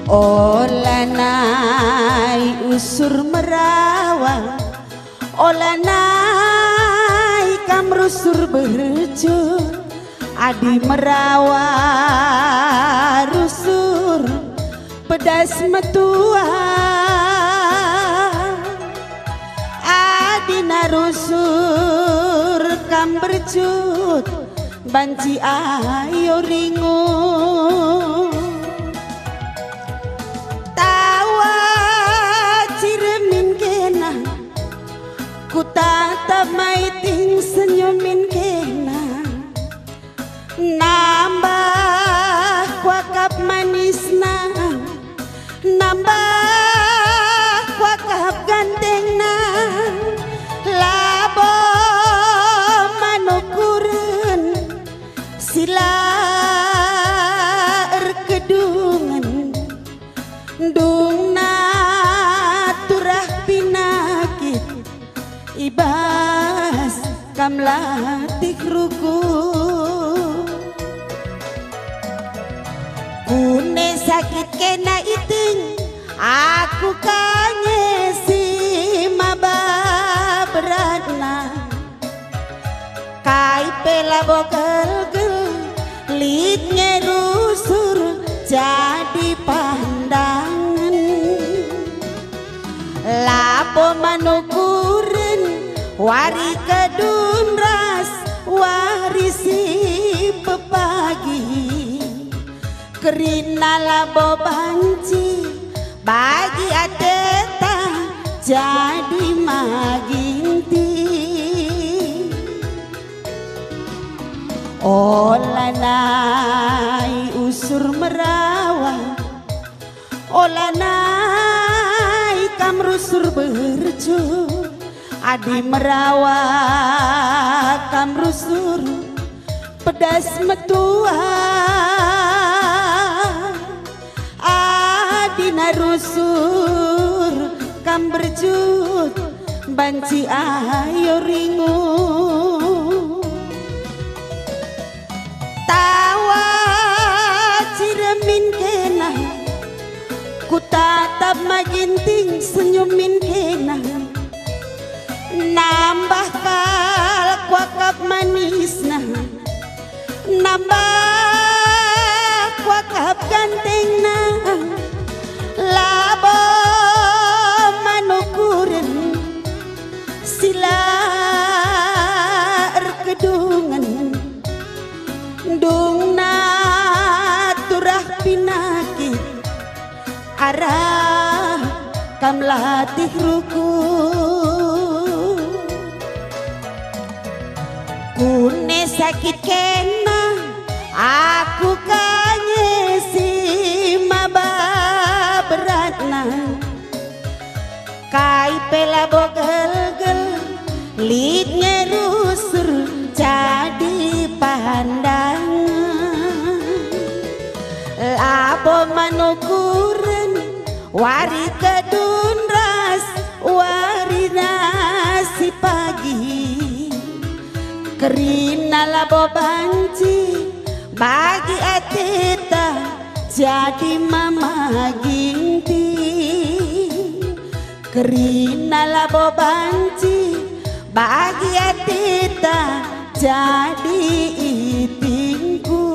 Olanai usur merawang, olanai kamrusur berjur, adi merawa rusur pedas metua, adi narusur kam bercut banci ayo ringu. Ku tatap maiting senyumin kena, nambah kuakap manisna, nambah kuakap gantengna, labo manukuren sila erkedungan dungna turah pinakit ibas kam latih ruku. Kune sakit kena iting aku kanye si maba beratna kai pela bokel gel litnya rusur jadi pandangan lapo manukuren wari kedun ras warisi pepagi kerina labo banci bagi ateta jadi maginti. Olanai usur merawang, olanai kamrusur berjur, adi merawa kamrusur pedas metua, adi narusur kam berjut banci ayo ringu. Tawa ciremin kena ku tatap maginting senyumin kena, nambah kal kuakap manisna, nambah kuakap gantengna, labo manukuren sila erkedungan dungna turah pinakit arah kam latih ruku. Kune sakit kena aku kanye si maba beratna kai pela bogel-gel litnya rusur jadi pandangan labo manukuren wari kedun ras wari nasi pagi kerina labo banci bagi ateta jadi mama ginti kerina labo banci bagi ateta jadi itingku.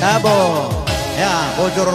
Dabo. Ya, bojor